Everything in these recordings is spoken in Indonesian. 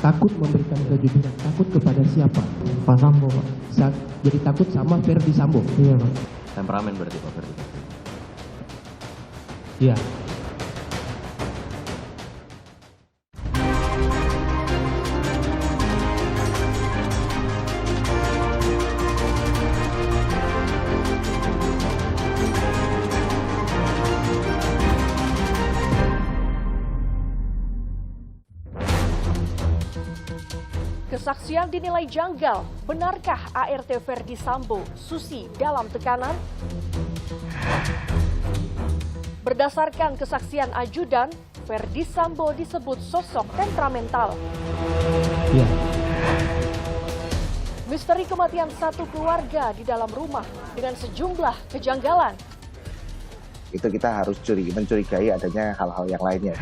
Takut memberikan kejujuran, takut kepada siapa? Pak Sambo, Pak. Jadi takut sama Ferdi Sambo? Iya, Pak. Temperamen berarti Pak Ferdi. Iya. Kesaksian dinilai janggal. Benarkah ART Ferdi Sambo, Susi dalam tekanan? Berdasarkan kesaksian ajudan, Ferdi Sambo disebut sosok temperamental. Iya. Misteri kematian satu keluarga di dalam rumah dengan sejumlah kejanggalan. Itu kita harus mencurigai adanya hal-hal yang lainnya.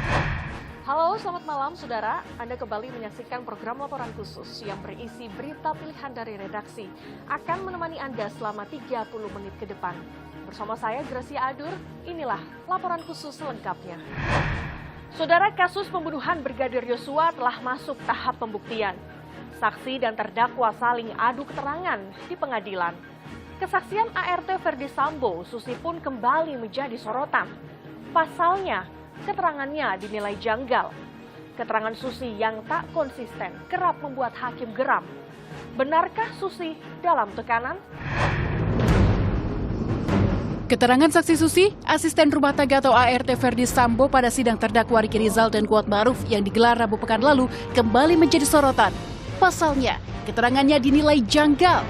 Halo, selamat malam saudara. Anda kembali menyaksikan program Laporan Khusus yang berisi berita pilihan dari redaksi. Akan menemani Anda selama 30 menit ke depan. Bersama saya Gracia Adur, inilah Laporan Khusus selengkapnya. Saudara, kasus pembunuhan Brigadir Yosua telah masuk tahap pembuktian. Saksi dan terdakwa saling adu keterangan di pengadilan. Kesaksian ART Ferdi Sambo, Susi pun kembali menjadi sorotan. Pasalnya, keterangannya dinilai janggal. Keterangan Susi yang tak konsisten kerap membuat hakim geram. Benarkah Susi dalam tekanan? Keterangan saksi Susi, asisten rumah tangga atau ART Ferdi Sambo pada sidang terdakwa Ricky Rizal dan Kuatmaruf yang digelar Rabu pekan lalu kembali menjadi sorotan. Pasalnya, keterangannya dinilai janggal.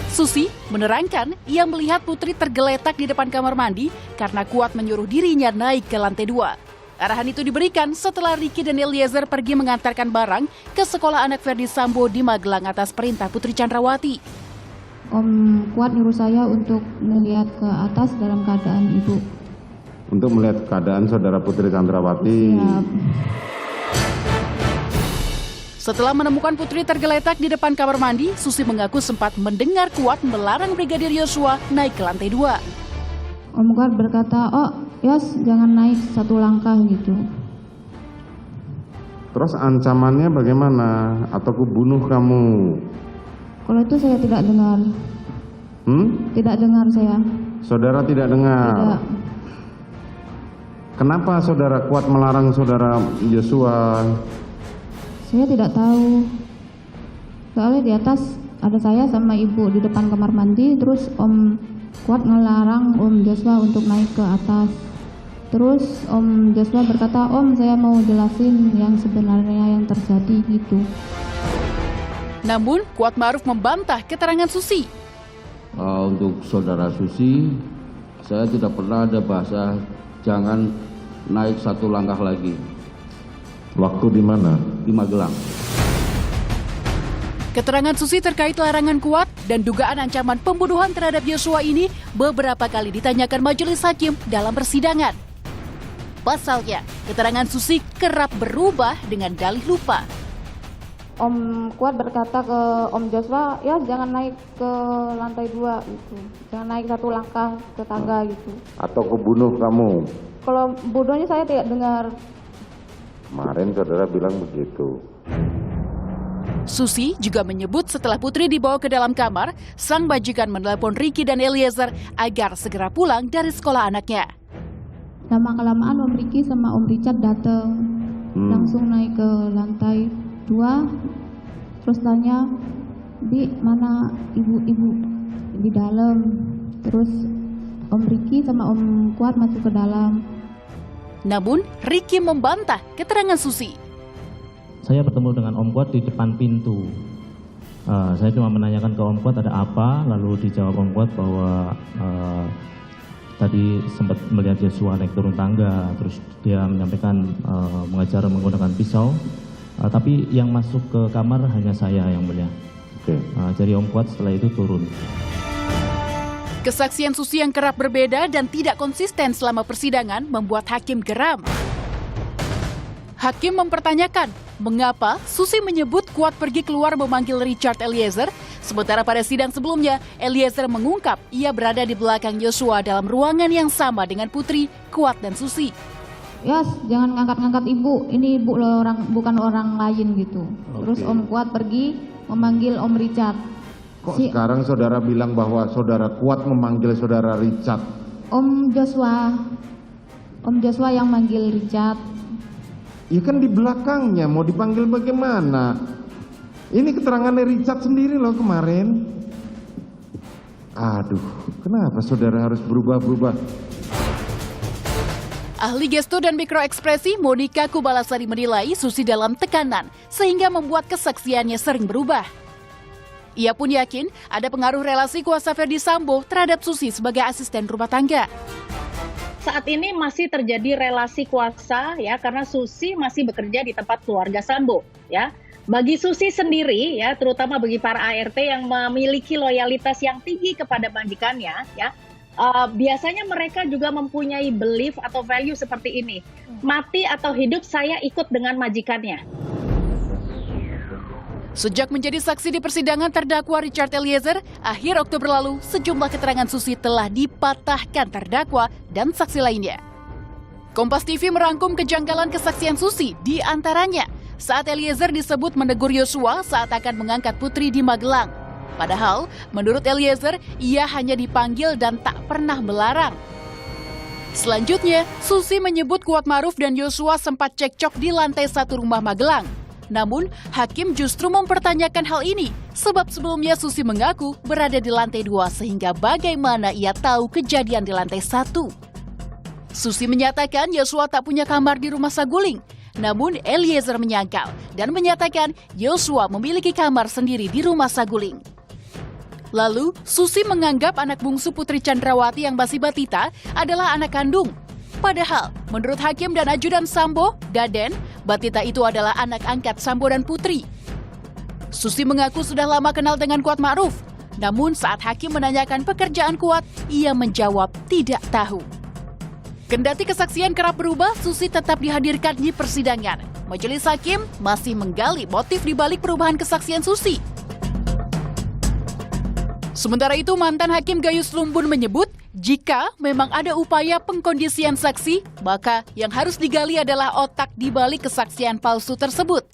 Susi menerangkan ia melihat Putri tergeletak di depan kamar mandi karena Kuat menyuruh dirinya naik ke lantai 2. Arahan itu diberikan setelah Ricky dan Eliezer pergi mengantarkan barang ke sekolah anak Ferdi Sambo di Magelang atas perintah Putri Chandrawati. Om Kuat nyuruh saya untuk melihat ke atas dalam keadaan ibu. Untuk melihat keadaan saudara Putri Chandrawati. Siap. Setelah menemukan Putri tergeletak di depan kamar mandi, Susi mengaku sempat mendengar Kuat melarang Brigadir Yosua naik ke lantai 2. Om Kuat berkata, "Oh, Yos, jangan naik satu langkah," gitu. Terus ancamannya bagaimana? Atau aku bunuh kamu? Kalau itu saya tidak dengar. Tidak dengar saya. Saudara tidak dengar? Tidak. Kenapa saudara Kuat melarang saudara Yosua? Saya tidak tahu. Soalnya di atas ada saya sama ibu di depan kamar mandi, terus Om Kuat ngelarang Om Joshua untuk naik ke atas. Terus Om Joshua berkata, "Om, saya mau jelasin yang sebenarnya yang terjadi," gitu. Namun, Kuatmaruf membantah keterangan Susi. Untuk saudara Susi, saya tidak pernah ada bahasa jangan naik satu langkah lagi. Waktu di mana? Di Magelang. Keterangan Susi terkait larangan Kuat dan dugaan ancaman pembunuhan terhadap Yosua ini beberapa kali ditanyakan majelis hakim dalam persidangan. Pasalnya, keterangan Susi kerap berubah dengan dalih lupa. Om Kuat berkata ke Om Joshua, "Ya, jangan naik ke lantai 2 gitu. Jangan naik satu langkah ke tangga gitu." Atau aku bunuh kamu? Kalau bodohnya saya tidak dengar. Kemarin saudara bilang begitu. Susi juga menyebut setelah Putri dibawa ke dalam kamar, sang majikan menelepon Ricky dan Eliezer agar segera pulang dari sekolah anaknya. Lama-kelamaan Om Ricky sama Om Richard datang. Langsung naik ke lantai 2. Terus tanya, "Bi, mana ibu-ibu?" "Di dalam." Terus Om Ricky sama Om Kuat masuk ke dalam. Namun, Ricky membantah keterangan Susi. Saya bertemu dengan Om Kuat di depan pintu. Saya cuma menanyakan ke Om Kuat ada apa, lalu dijawab Om Kuat bahwa tadi sempat melihat Yosua naik turun tangga, terus dia menyampaikan mengejar menggunakan pisau, tapi yang masuk ke kamar hanya saya yang mulia. Jadi Om Kuat setelah itu turun. Kesaksian Susi yang kerap berbeda dan tidak konsisten selama persidangan membuat hakim geram. Hakim mempertanyakan mengapa Susi menyebut Kuat pergi keluar memanggil Richard Eliezer, sementara pada sidang sebelumnya Eliezer mengungkap ia berada di belakang Yosua dalam ruangan yang sama dengan Putri, Kuat, dan Susi. ya jangan ngangkat-ngangkat ibu, ini ibu loh, bukan orang lain gitu. Terus Om Kuat pergi memanggil Om Richard. Kok sekarang saudara bilang bahwa saudara Kuat memanggil saudara Richard? Om Joshua yang manggil Richard. Ya kan di belakangnya, mau dipanggil bagaimana? Ini keterangannya Richard sendiri loh kemarin. Aduh, kenapa saudara harus berubah-berubah? Ahli gesto dan mikroekspresi Monica Kubalasari menilai Susi dalam tekanan sehingga membuat kesaksiannya sering berubah. Ia pun yakin ada pengaruh relasi kuasa Ferdi Sambo terhadap Susi sebagai asisten rumah tangga. Saat ini masih terjadi relasi kuasa ya, karena Susi masih bekerja di tempat keluarga Sambo ya. Bagi Susi sendiri ya, terutama bagi para ART yang memiliki loyalitas yang tinggi kepada majikannya ya, biasanya mereka juga mempunyai belief atau value seperti ini. Mati atau hidup saya ikut dengan majikannya. Sejak menjadi saksi di persidangan terdakwa Richard Eliezer, akhir Oktober lalu sejumlah keterangan Susi telah dipatahkan terdakwa dan saksi lainnya. Kompas TV merangkum kejanggalan kesaksian Susi, di antaranya saat Eliezer disebut menegur Yosua saat akan mengangkat Putri di Magelang. Padahal, menurut Eliezer, ia hanya dipanggil dan tak pernah melarang. Selanjutnya, Susi menyebut Kuat Maruf dan Yosua sempat cekcok di lantai 1 rumah Magelang. Namun, hakim justru mempertanyakan hal ini, sebab sebelumnya Susi mengaku berada di lantai 2 sehingga bagaimana ia tahu kejadian di lantai 1. Susi menyatakan Yosua tak punya kamar di rumah Saguling. Namun, Eliezer menyangkal dan menyatakan Yosua memiliki kamar sendiri di rumah Saguling. Lalu, Susi menganggap anak bungsu Putri Chandrawati yang masih batita adalah anak kandung. Padahal, menurut hakim dan ajudan Sambo, Daden, batita itu adalah anak angkat Sambo dan Putri. Susi mengaku sudah lama kenal dengan Kuat Ma'ruf. Namun saat hakim menanyakan pekerjaan Kuat, ia menjawab tidak tahu. Kendati kesaksian kerap berubah, Susi tetap dihadirkan di persidangan. Majelis hakim masih menggali motif dibalik perubahan kesaksian Susi. Sementara itu, mantan hakim Gayus Lumbun menyebut, jika memang ada upaya pengkondisian saksi, maka yang harus digali adalah otak dibalik kesaksian palsu tersebut.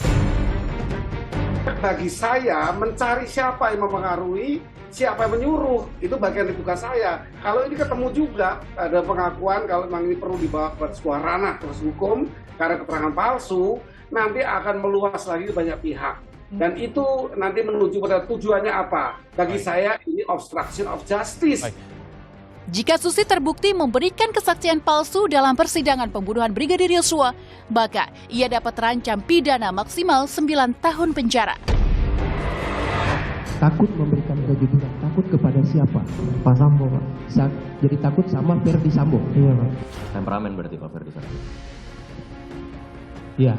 Bagi saya, mencari siapa yang mempengaruhi, siapa yang menyuruh, itu bagian dari tugas saya. Kalau ini ketemu juga, ada pengakuan kalau memang ini perlu dibawa ke sebuah ranah proses hukum, karena keterangan palsu, nanti akan meluas lagi ke banyak pihak. Dan itu nanti menuju pada tujuannya apa. Bagi saya, ini obstruction of justice. Jika Susi terbukti memberikan kesaksian palsu dalam persidangan pembunuhan Brigadir Yosua, maka ia dapat terancam pidana maksimal 9 tahun penjara. Takut memberikan kejujuran, takut kepada siapa? Pak Sambo, Pak. Jadi takut sama Ferdi Sambo? Iya, Pak. Temperamen berarti Pak Ferdi Sambo. Iya.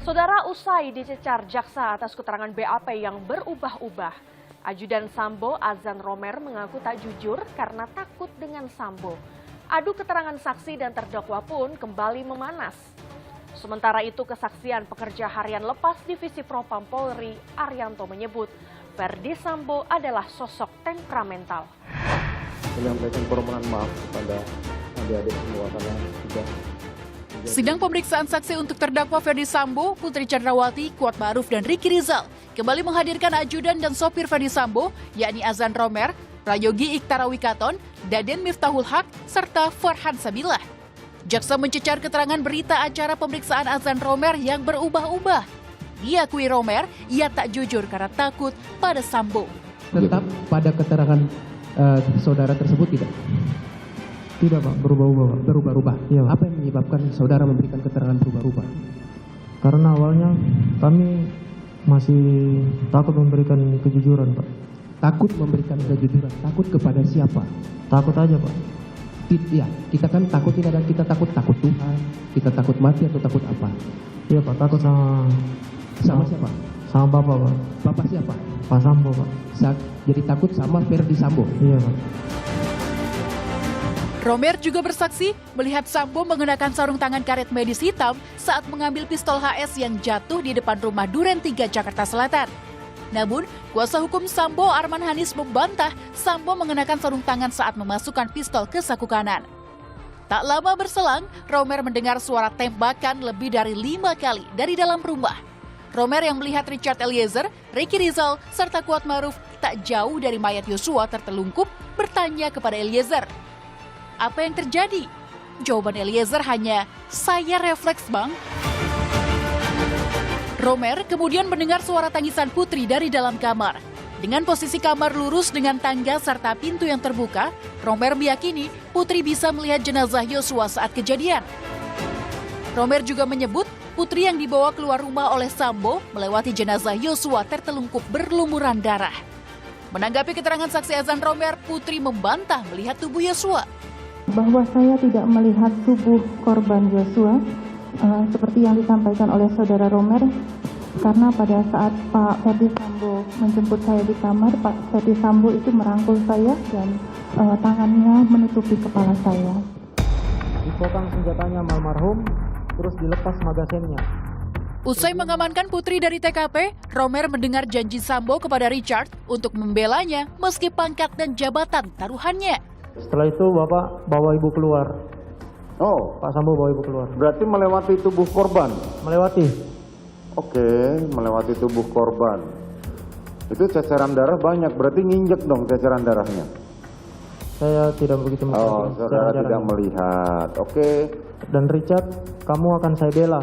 Saudara, usai dicecar jaksa atas keterangan BAP yang berubah-ubah, ajudan Sambo Azan Romer mengaku tak jujur karena takut dengan Sambo. Adu keterangan saksi dan terdakwa pun kembali memanas. Sementara itu, kesaksian pekerja harian lepas Divisi Propam Polri Arianto menyebut Ferdi Sambo adalah sosok temperamental. Menyampaikan permohonan maaf kepada adik-adik semua karena sudah. Sidang pemeriksaan saksi untuk terdakwa Ferdi Sambo, Putri Chandrawati, Kuat Ma'ruf, dan Ricky Rizal kembali menghadirkan ajudan dan sopir Ferdi Sambo, yakni Azan Romer, Prayogi Iktara Wikaton, Daden Miftahul Haq, serta Farhan Sabilah. Jaksa mencecar keterangan berita acara pemeriksaan Azan Romer yang berubah-ubah. Diakui Romer, ia tak jujur karena takut pada Sambo. Tetap pada keterangan saudara tersebut tidak? Tidak, Pak, berubah-ubah, Pak. Berubah-ubah? Iya, Pak. Apa yang menyebabkan saudara memberikan keterangan berubah-ubah? Karena awalnya kami masih takut memberikan kejujuran, Pak. Takut memberikan kejujuran, takut kepada siapa? Takut aja, Pak. Iya, kita kan takut ini dan kita takut Tuhan, kita takut mati atau takut apa? Iya, Pak, takut sama siapa? Sama Bapak, Pak. Bapak siapa? Pak Sambo, Pak. Jadi takut sama Ferdi Sambo? Iya, Pak. Romer juga bersaksi melihat Sambo mengenakan sarung tangan karet medis hitam saat mengambil pistol HS yang jatuh di depan rumah Duren 3 Jakarta Selatan. Namun, kuasa hukum Sambo Arman Hanis membantah Sambo mengenakan sarung tangan saat memasukkan pistol ke saku kanan. Tak lama berselang, Romer mendengar suara tembakan lebih dari 5 kali dari dalam rumah. Romer yang melihat Richard Eliezer, Ricky Rizal, serta Kuatmaruf tak jauh dari mayat Yosua tertelungkup bertanya kepada Eliezer, "Apa yang terjadi?" Jawaban Eliezer hanya, "Saya refleks, Bang." Romer kemudian mendengar suara tangisan Putri dari dalam kamar. Dengan posisi kamar lurus dengan tangga serta pintu yang terbuka, Romer meyakini Putri bisa melihat jenazah Yosua saat kejadian. Romer juga menyebut Putri yang dibawa keluar rumah oleh Sambo melewati jenazah Yosua tertelungkup berlumuran darah. Menanggapi keterangan saksi azan Romer, Putri membantah melihat tubuh Yosua. Bahwa saya tidak melihat tubuh korban Yosua, seperti yang disampaikan oleh saudara Romer, karena pada saat Pak Ferdi Sambo menjemput saya di kamar, Pak Ferdi Sambo itu merangkul saya dan tangannya menutupi kepala saya. Dipotong senjatanya almarhum, terus dilepas magasinnya. Usai mengamankan Putri dari TKP, Romer mendengar janji Sambo kepada Richard untuk membelanya meski pangkat dan jabatan taruhannya. Setelah itu Bapak bawa Ibu keluar. Oh, Pak Sambo bawa Ibu keluar. berarti melewati tubuh korban. Melewati. Oke, melewati tubuh korban. Itu ceceran darah banyak, berarti nginjek dong ceceran darahnya. Saya tidak begitu melihat. Oh, saudara tidak melihat. Oke. Dan Richard, kamu akan saya bela,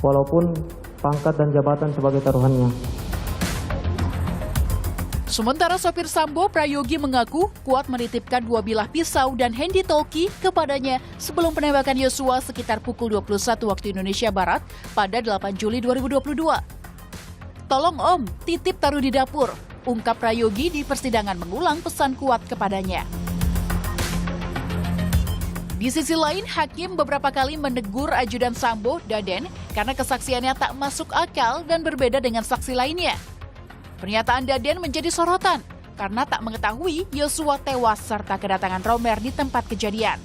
walaupun pangkat dan jabatan sebagai taruhannya. Sementara sopir Sambo, Prayogi, mengaku kuat menitipkan 2 bilah pisau dan handy talkie kepadanya sebelum penembakan Yosua sekitar pukul 21 waktu Indonesia Barat pada 8 Juli 2022. "Tolong Om, titip taruh di dapur," ungkap Prayogi di persidangan mengulang pesan kuat kepadanya. Di sisi lain, hakim beberapa kali menegur ajudan Sambo, Daden, karena kesaksiannya tak masuk akal dan berbeda dengan saksi lainnya. Pernyataan Daden menjadi sorotan karena tak mengetahui Yosua tewas serta kedatangan Romer di tempat kejadian.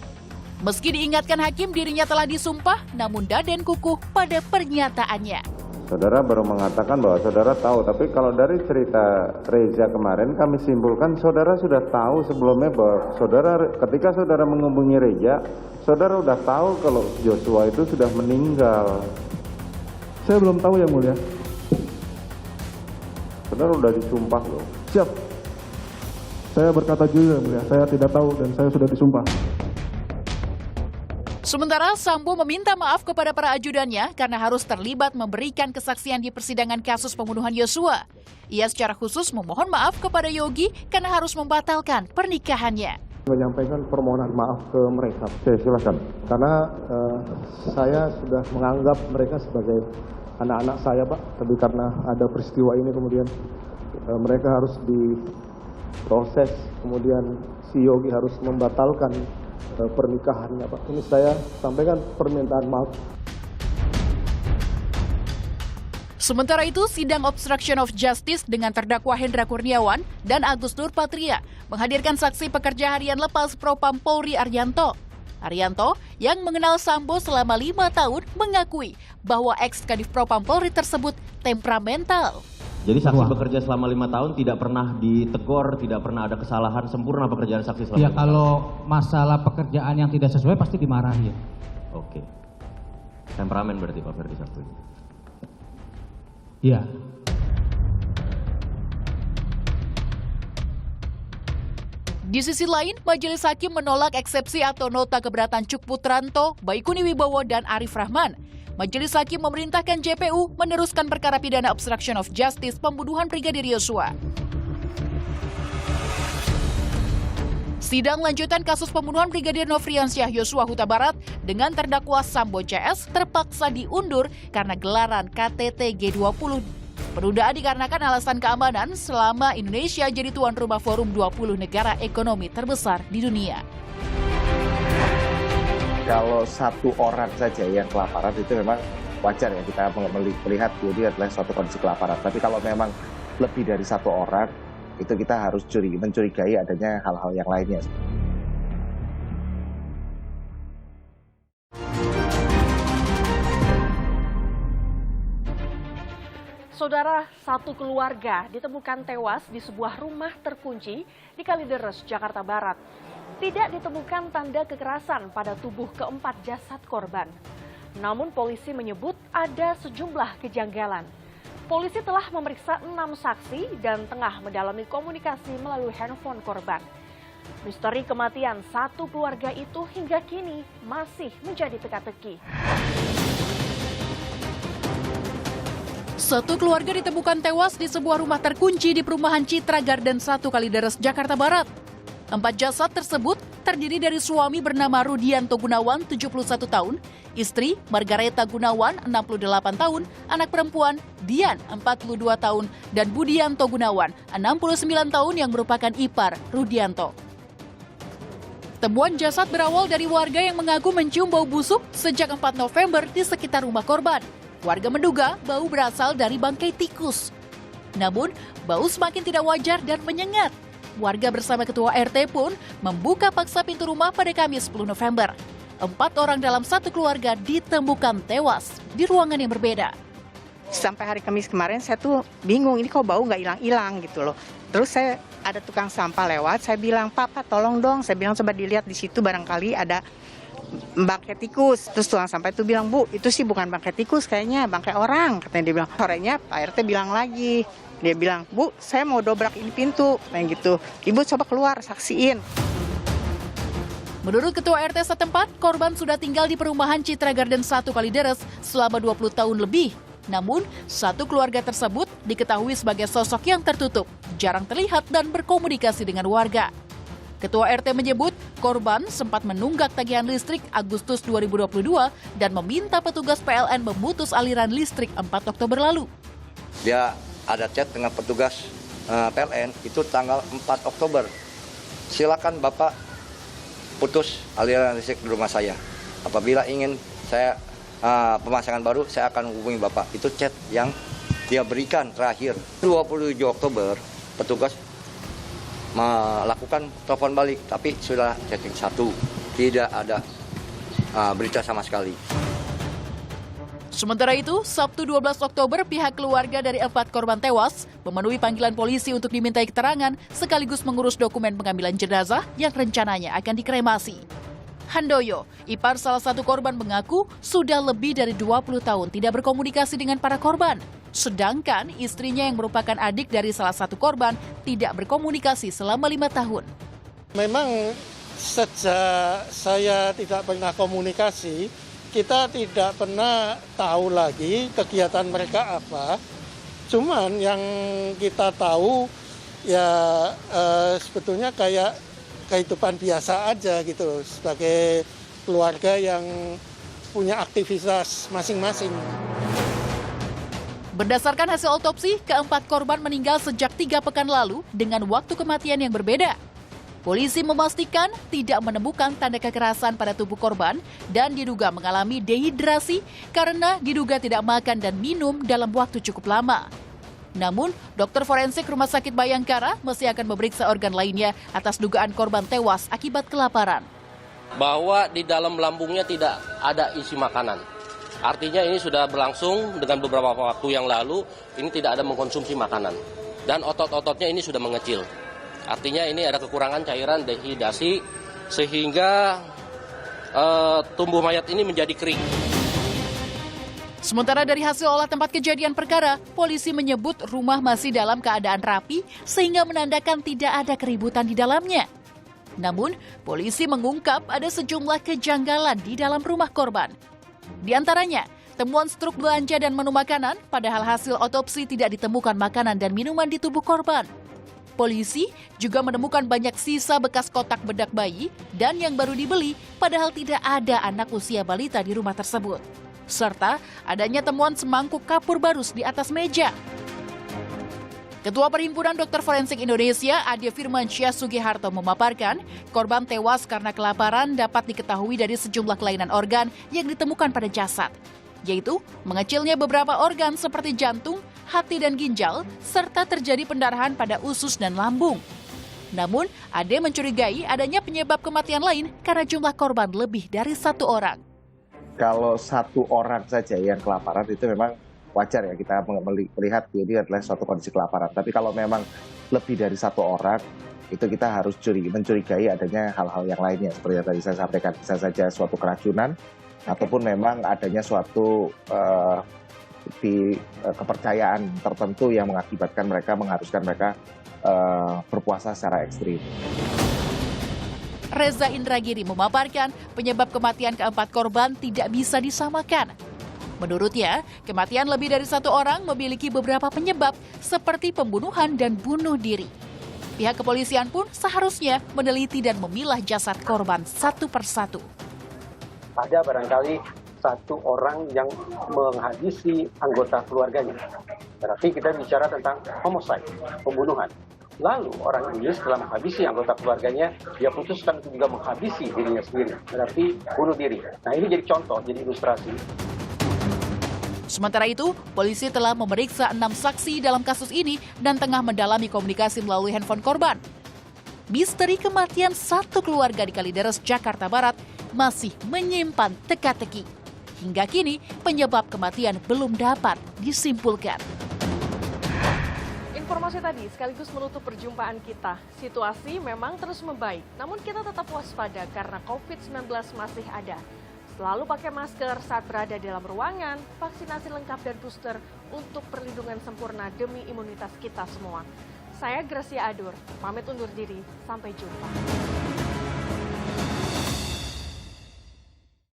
Meski diingatkan hakim dirinya telah disumpah, namun Daden kukuh pada pernyataannya. Saudara baru mengatakan bahwa saudara tahu, tapi kalau dari cerita Reza kemarin kami simpulkan saudara sudah tahu sebelumnya bahwa ketika saudara menghubungi Reza, saudara sudah tahu kalau Yosua itu sudah meninggal. Saya belum tahu yang mulia. Saudara sudah disumpah loh. Siap. Saya berkata jujur yang mulia, saya tidak tahu dan saya sudah disumpah. Sementara Sambo meminta maaf kepada para ajudannya karena harus terlibat memberikan kesaksian di persidangan kasus pembunuhan Yosua. Ia secara khusus memohon maaf kepada Yogi karena harus membatalkan pernikahannya. Menyampaikan permohonan maaf ke mereka. Oke, silakan. Karena saya sudah menganggap mereka sebagai anak-anak saya, Pak. Tapi karena ada peristiwa ini kemudian mereka harus diproses. Kemudian si Yogi harus membatalkan pernikahannya, Pak. Ini saya sampaikan permintaan maaf. Sementara itu, sidang obstruction of justice dengan terdakwa Hendra Kurniawan dan Agus Nurpatria menghadirkan saksi pekerja harian lepas Propam Polri Arianto. Arianto, yang mengenal Sambo selama 5 tahun, mengakui bahwa ex-Kadif Propam Polri tersebut temperamental. Jadi saksi bekerja selama 5 tahun tidak pernah ditegur, tidak pernah ada kesalahan, sempurna pekerjaan saksi selama 5 tahun? Ya kalau masalah pekerjaan yang tidak sesuai pasti dimarahi. Oke. Temperamen berarti Pak Ferdi Sambo. Iya. Di sisi lain, Majelis Hakim menolak eksepsi atau nota keberatan Cuk Putranto, Baikuni Wibowo, dan Arif Rahman. Majelis Hakim memerintahkan JPU meneruskan perkara pidana obstruction of justice pembunuhan Brigadir Yosua. Sidang lanjutan kasus pembunuhan Brigadir Nofriansyah Yosua Huta Barat dengan terdakwa Sambo CS terpaksa diundur karena gelaran KTT G20. Penundaan dikarenakan alasan keamanan selama Indonesia jadi tuan rumah Forum 20 negara ekonomi terbesar di dunia. Kalau satu orang saja yang kelaparan itu memang wajar ya, kita melihat ini adalah suatu kondisi kelaparan. Tapi kalau memang lebih dari satu orang, itu kita harus mencurigai adanya hal-hal yang lainnya. Saudara, satu keluarga ditemukan tewas di sebuah rumah terkunci di Kalideres, Jakarta Barat. Tidak ditemukan tanda kekerasan pada tubuh keempat jasad korban. Namun polisi menyebut ada sejumlah kejanggalan. Polisi telah memeriksa 6 saksi dan tengah mendalami komunikasi melalui handphone korban. Misteri kematian satu keluarga itu hingga kini masih menjadi teka-teki. Satu keluarga ditemukan tewas di sebuah rumah terkunci di perumahan Citra Garden 1 Kalideres, Jakarta Barat. 4 jasad tersebut terdiri dari suami bernama Rudianto Gunawan, 71 tahun, istri Margareta Gunawan, 68 tahun, anak perempuan Dian, 42 tahun, dan Budianto Gunawan, 69 tahun yang merupakan ipar Rudianto. Temuan jasad berawal dari warga yang mengaku mencium bau busuk sejak 4 November di sekitar rumah korban. Warga menduga bau berasal dari bangkai tikus. Namun, bau semakin tidak wajar dan menyengat. Warga bersama ketua RT pun membuka paksa pintu rumah pada Kamis 10 November. 4 orang dalam satu keluarga ditemukan tewas di ruangan yang berbeda. Sampai hari Kamis kemarin saya tuh bingung, ini kok bau nggak hilang-hilang gitu loh. Terus saya ada tukang sampah lewat, saya bilang, Pak, tolong dong. Saya bilang coba dilihat di situ barangkali ada bangkai tikus. Terus tukang sampah itu bilang, Bu, itu sih bukan bangkai tikus, kayaknya bangkai orang. Katanya dia bilang. Sorenya Pak RT bilang lagi. Dia bilang, Bu, saya mau dobrak ini pintu. Kayak gitu. Ibu coba keluar, saksiin. Menurut Ketua RT setempat, korban sudah tinggal di perumahan Citra Garden 1 Kalideres selama 20 tahun lebih. Namun, satu keluarga tersebut diketahui sebagai sosok yang tertutup, jarang terlihat dan berkomunikasi dengan warga. Ketua RT menyebut korban sempat menunggak tagihan listrik Agustus 2022 dan meminta petugas PLN memutus aliran listrik 4 Oktober lalu. Dia ada chat dengan petugas PLN itu tanggal 4 Oktober. Silakan Bapak putus aliran listrik di rumah saya. Apabila ingin saya pemasangan baru, saya akan hubungi Bapak. Itu chat yang dia berikan terakhir. 27 Oktober petugas melakukan telepon balik, tapi sudah chatting satu, tidak ada berita sama sekali. Sementara itu, Sabtu 12 Oktober, pihak keluarga dari 4 korban tewas memenuhi panggilan polisi untuk dimintai keterangan sekaligus mengurus dokumen pengambilan jenazah yang rencananya akan dikremasi. Handoyo, ipar salah satu korban, mengaku sudah lebih dari 20 tahun tidak berkomunikasi dengan para korban. Sedangkan istrinya yang merupakan adik dari salah satu korban tidak berkomunikasi selama 5 tahun. Memang sejak saya tidak pernah komunikasi, kita tidak pernah tahu lagi kegiatan mereka apa. Cuman yang kita tahu ya sebetulnya kayak kehidupan biasa aja gitu, sebagai keluarga yang punya aktivitas masing-masing. Berdasarkan hasil otopsi, keempat korban meninggal sejak 3 pekan lalu dengan waktu kematian yang berbeda. Polisi memastikan tidak menemukan tanda kekerasan pada tubuh korban dan diduga mengalami dehidrasi karena diduga tidak makan dan minum dalam waktu cukup lama. Namun, dokter forensik Rumah Sakit Bayangkara masih akan memeriksa organ lainnya atas dugaan korban tewas akibat kelaparan. Bahwa di dalam lambungnya tidak ada isi makanan. Artinya ini sudah berlangsung dengan beberapa waktu yang lalu, ini tidak ada mengkonsumsi makanan. Dan otot-ototnya ini sudah mengecil. Artinya ini ada kekurangan cairan dehidrasi sehingga tubuh mayat ini menjadi kering. Sementara dari hasil olah tempat kejadian perkara, polisi menyebut rumah masih dalam keadaan rapi sehingga menandakan tidak ada keributan di dalamnya. Namun, polisi mengungkap ada sejumlah kejanggalan di dalam rumah korban. Di antaranya, temuan struk belanja dan menu makanan, padahal hasil otopsi tidak ditemukan makanan dan minuman di tubuh korban. Polisi juga menemukan banyak sisa bekas kotak bedak bayi dan yang baru dibeli, padahal tidak ada anak usia balita di rumah tersebut. Serta adanya temuan semangkuk kapur barus di atas meja. Ketua Perhimpunan Dokter Forensik Indonesia, Ade Firmansyah Sugiharto, memaparkan korban tewas karena kelaparan dapat diketahui dari sejumlah kelainan organ yang ditemukan pada jasad, yaitu mengecilnya beberapa organ seperti jantung, hati dan ginjal, serta terjadi pendarahan pada usus dan lambung. Namun, Ade mencurigai adanya penyebab kematian lain karena jumlah korban lebih dari 1 orang. Kalau 1 orang saja yang kelaparan itu memang wajar ya kita melihat ini adalah suatu kondisi kelaparan. Tapi kalau memang lebih dari satu orang, itu kita harus mencurigai adanya hal-hal yang lainnya. Seperti yang tadi saya sampaikan, bisa saja suatu keracunan, ataupun memang adanya suatu kepercayaan tertentu yang mengharuskan mereka berpuasa secara ekstrim. Reza Indragiri memaparkan penyebab kematian keempat korban tidak bisa disamakan. Menurutnya, kematian lebih dari satu orang memiliki beberapa penyebab seperti pembunuhan dan bunuh diri. Pihak kepolisian pun seharusnya meneliti dan memilah jasad korban satu persatu. Ada barangkali satu orang yang menghabisi anggota keluarganya. Berarti kita bicara tentang homicide, pembunuhan. Lalu orang ini setelah menghabisi anggota keluarganya, dia putuskan untuk juga menghabisi dirinya sendiri. Berarti bunuh diri. Nah ini jadi contoh, jadi ilustrasi. Sementara itu, polisi telah memeriksa 6 saksi dalam kasus ini dan tengah mendalami komunikasi melalui handphone korban. Misteri kematian satu keluarga di Kalideres, Jakarta Barat masih menyimpan teka-teki. Hingga kini, penyebab kematian belum dapat disimpulkan. Informasi tadi sekaligus menutup perjumpaan kita. Situasi memang terus membaik, namun kita tetap waspada karena COVID-19 masih ada. Selalu pakai masker saat berada dalam ruangan, vaksinasi lengkap dan booster untuk perlindungan sempurna demi imunitas kita semua. Saya Gracia Adur, pamit undur diri, sampai jumpa.